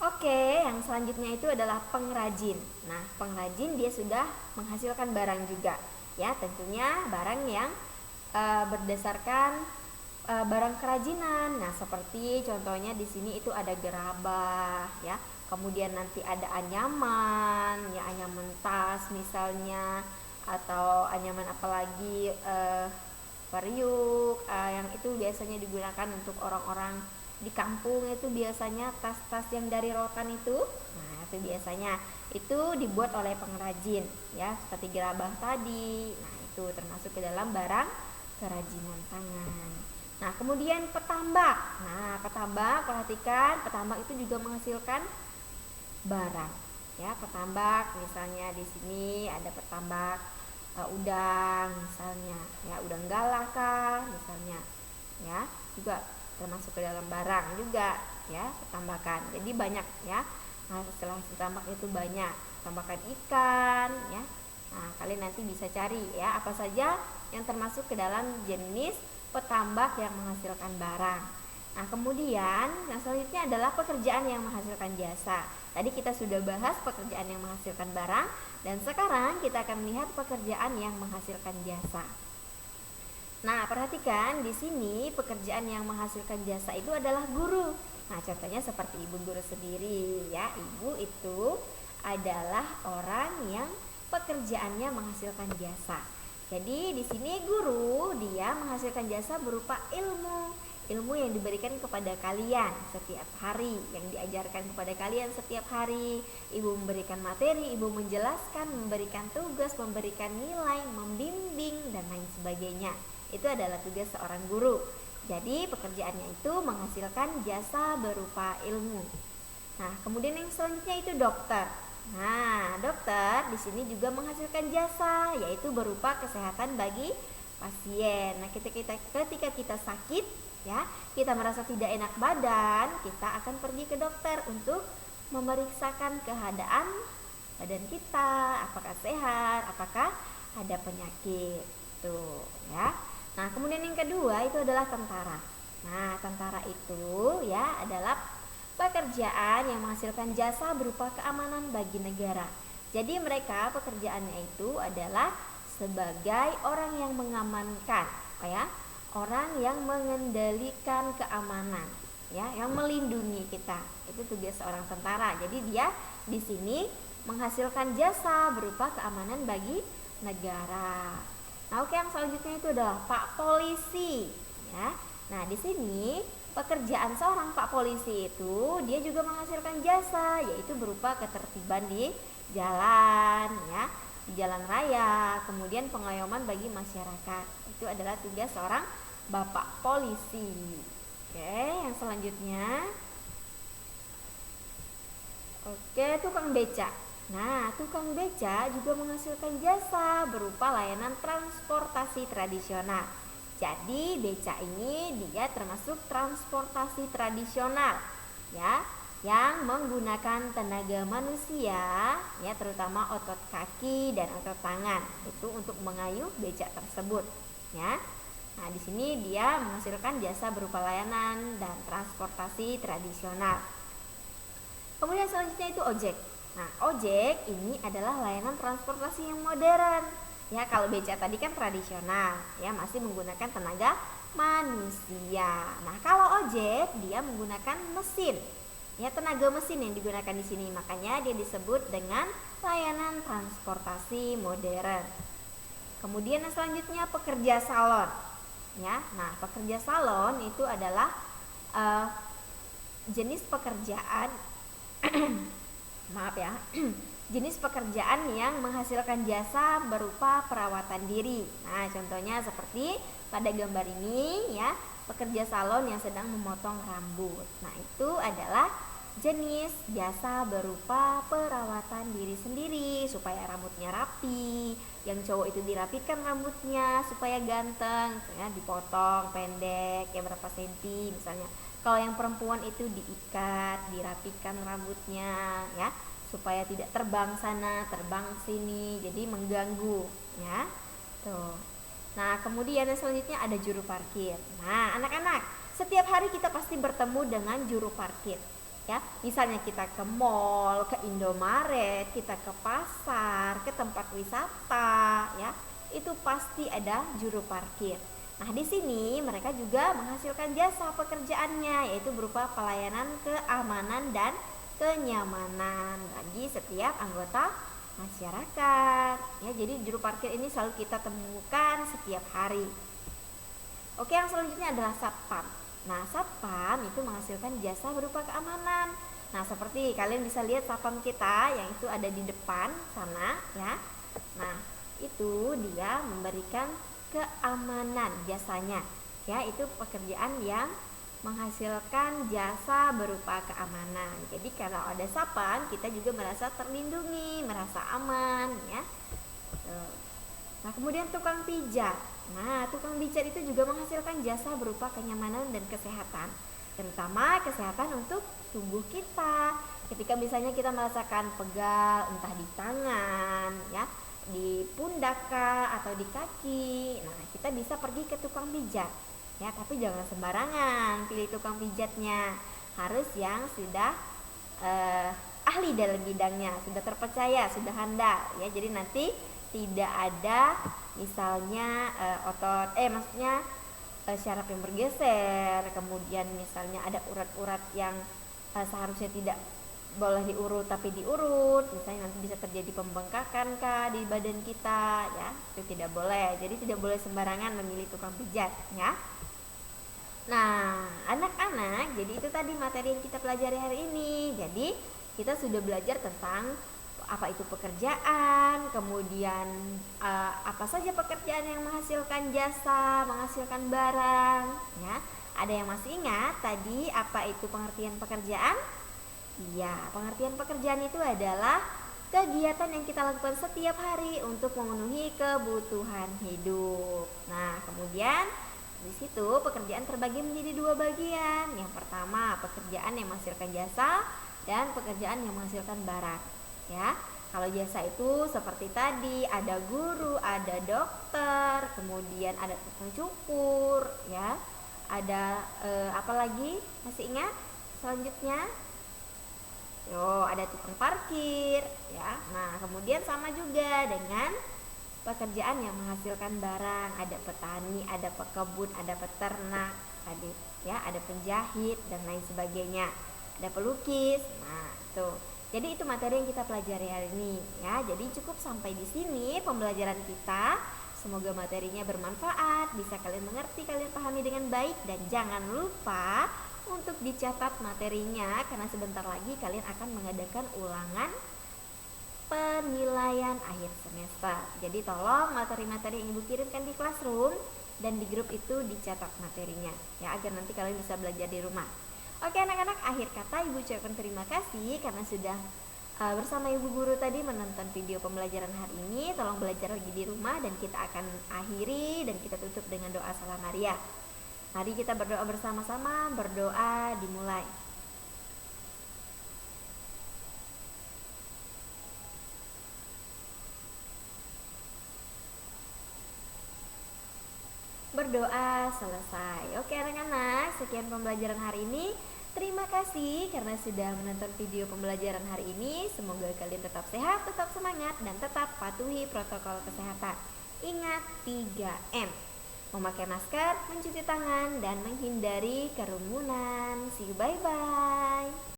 Oke, yang selanjutnya itu adalah pengrajin. Nah, pengrajin dia sudah menghasilkan barang juga, ya tentunya barang yang berdasarkan barang kerajinan. Nah, seperti contohnya di sini itu ada gerabah, ya. Kemudian nanti ada anyaman, ya anyaman tas misalnya, atau anyaman apalagi periuk, yang itu biasanya digunakan untuk orang-orang di kampung. Itu biasanya tas-tas yang dari rotan itu. Nah, itu biasanya itu dibuat oleh pengrajin, ya seperti gerabah tadi. Nah, itu termasuk ke dalam barang kerajinan tangan. Nah, kemudian petambak. Nah, petambak, perhatikan, petambak itu juga menghasilkan barang. Ya, petambak misalnya di sini ada petambak udang misalnya, ya udang galah kah misalnya. Ya, juga termasuk ke dalam barang juga, ya, petambakan. Jadi banyak, ya. Nah, setelah petambak itu banyak, tambakan ikan, ya. Nah, kalian nanti bisa cari, ya, apa saja yang termasuk ke dalam jenis petambak yang menghasilkan barang. Nah, kemudian yang selanjutnya adalah pekerjaan yang menghasilkan jasa. Tadi kita sudah bahas pekerjaan yang menghasilkan barang, dan sekarang kita akan melihat pekerjaan yang menghasilkan jasa. Nah, perhatikan di sini pekerjaan yang menghasilkan jasa itu adalah guru. Nah, contohnya seperti ibu guru sendiri, ya. Ibu itu adalah orang yang pekerjaannya menghasilkan jasa. Jadi di sini guru dia menghasilkan jasa berupa ilmu yang diberikan kepada kalian setiap hari, yang diajarkan kepada kalian setiap hari. Ibu memberikan materi, ibu menjelaskan, memberikan tugas, memberikan nilai, membimbing, dan lain sebagainya. Itu adalah tugas seorang guru. Jadi pekerjaannya itu menghasilkan jasa berupa ilmu. Nah, kemudian yang selanjutnya itu dokter. Nah, dokter di sini juga menghasilkan jasa, yaitu berupa kesehatan bagi pasien. Nah, ketika kita sakit, ya, kita merasa tidak enak badan, kita akan pergi ke dokter untuk memeriksakan keadaan badan kita, apakah sehat, apakah ada penyakit. Tuh, ya. Nah, kemudian yang kedua itu adalah tentara. Nah, tentara itu, ya, adalah pekerjaan yang menghasilkan jasa berupa keamanan bagi negara. Jadi mereka pekerjaannya itu adalah sebagai orang yang mengamankan, ya, orang yang mengendalikan keamanan, ya, yang melindungi kita. Itu tugas seorang tentara. Jadi dia di sini menghasilkan jasa berupa keamanan bagi negara. Nah, oke, yang selanjutnya itu adalah Pak Polisi, ya. Nah, di sini pekerjaan seorang Pak Polisi itu dia juga menghasilkan jasa, yaitu berupa ketertiban di jalan, ya, di jalan raya, kemudian pengayoman bagi masyarakat. Itu adalah tugas seorang Bapak Polisi. Oke, yang selanjutnya, oke, tukang beca. Nah, tukang beca juga menghasilkan jasa berupa layanan transportasi tradisional. Jadi beca ini dia termasuk transportasi tradisional, ya, yang menggunakan tenaga manusia, ya, terutama otot kaki dan otot tangan itu untuk mengayuh beca tersebut, ya. Nah, di sini dia menghasilkan jasa berupa layanan dan transportasi tradisional. Kemudian selanjutnya itu ojek. Nah, ojek ini adalah layanan transportasi yang modern. Ya, kalau beca tadi kan tradisional, ya, masih menggunakan tenaga manusia. Nah, kalau ojek dia menggunakan mesin. Ya, tenaga mesin yang digunakan di sini, makanya dia disebut dengan layanan transportasi modern. Kemudian yang selanjutnya pekerja salon. Ya, nah, pekerja salon itu adalah jenis pekerjaan maaf ya, jenis pekerjaan yang menghasilkan jasa berupa perawatan diri. Nah, contohnya seperti pada gambar ini, ya, pekerja salon yang sedang memotong rambut. Nah, itu adalah jenis jasa berupa perawatan diri sendiri supaya rambutnya rapi. Yang cowok itu dirapikan rambutnya supaya ganteng, misalnya dipotong pendek, ya berapa senti misalnya. Kalau yang perempuan itu diikat, dirapikan rambutnya, ya, supaya tidak terbang sana, terbang sini, jadi mengganggu, ya. Tuh. Nah, kemudian yang selanjutnya ada juru parkir. Nah, anak-anak, setiap hari kita pasti bertemu dengan juru parkir. Ya, misalnya kita ke mall, ke Indomaret, kita ke pasar, ke tempat wisata, ya, itu pasti ada juru parkir. Nah, di sini mereka juga menghasilkan jasa pekerjaannya, yaitu berupa pelayanan keamanan dan kenyamanan bagi setiap anggota masyarakat. Ya, jadi juru parkir ini selalu kita temukan setiap hari. Oke, yang selanjutnya adalah satpam. Nah, satpam itu menghasilkan jasa berupa keamanan. Nah, seperti kalian bisa lihat satpam kita yang itu ada di depan sana, ya. Nah, itu dia memberikan keamanan jasanya. Ya, itu pekerjaan yang menghasilkan jasa berupa keamanan. Jadi kalau ada satpam, kita juga merasa terlindungi, merasa aman, ya. Nah, kemudian tukang pijat. Nah, tukang pijat itu juga menghasilkan jasa berupa kenyamanan dan kesehatan, terutama kesehatan untuk tubuh kita. Ketika misalnya kita merasakan pegal, entah di tangan, ya, di pundak atau di kaki, nah kita bisa pergi ke tukang pijat, ya. Tapi jangan sembarangan pilih tukang pijatnya, harus yang sudah ahli dalam bidangnya, sudah terpercaya, sudah handal, ya. Jadi nanti tidak ada misalnya maksudnya syaraf yang bergeser, kemudian misalnya ada urat-urat yang seharusnya tidak boleh diurut tapi diurut, misalnya nanti bisa terjadi pembengkakan di badan kita, ya, itu tidak boleh. Jadi tidak boleh sembarangan memilih tukang pijat, ya. Nah, anak-anak, jadi itu tadi materi yang kita pelajari hari ini. Jadi kita sudah belajar tentang apa itu pekerjaan, kemudian apa saja pekerjaan yang menghasilkan jasa, menghasilkan barang, ya. Ada yang masih ingat tadi apa itu pengertian pekerjaan? Ya, pengertian pekerjaan itu adalah kegiatan yang kita lakukan setiap hari untuk memenuhi kebutuhan hidup. Nah, kemudian di situ pekerjaan terbagi menjadi dua bagian. Yang pertama, pekerjaan yang menghasilkan jasa dan pekerjaan yang menghasilkan barang. Ya, kalau jasa itu seperti tadi ada guru, ada dokter, kemudian ada tukang cukur, ya, ada apa lagi? Masih ingat? Selanjutnya, ada tukang parkir, ya. Nah, kemudian sama juga dengan pekerjaan yang menghasilkan barang, ada petani, ada pekebun, ada peternak, ada penjahit dan lain sebagainya, ada pelukis. Nah, tuh. Jadi itu materi yang kita pelajari hari ini, ya. Jadi cukup sampai di sini pembelajaran kita. Semoga materinya bermanfaat, bisa kalian mengerti, kalian pahami dengan baik, dan jangan lupa untuk dicatat materinya karena sebentar lagi kalian akan mengadakan ulangan penilaian akhir semester. Jadi tolong materi-materi yang Ibu kirimkan di classroom dan di grup itu dicatat materinya, ya, agar nanti kalian bisa belajar di rumah. Oke anak-anak, akhir kata Ibu ucapkan terima kasih karena sudah bersama Ibu Guru tadi menonton video pembelajaran hari ini. Tolong belajar lagi di rumah dan kita akan akhiri dan kita tutup dengan doa Salam Maria. Mari kita berdoa bersama-sama, berdoa dimulai. Berdoa selesai. Oke anak-anak, sekian pembelajaran hari ini. Terima kasih karena sudah menonton video pembelajaran hari ini. Semoga kalian tetap sehat, tetap semangat, dan tetap patuhi protokol kesehatan. Ingat 3M. Memakai masker, mencuci tangan, dan menghindari kerumunan. See you, bye-bye.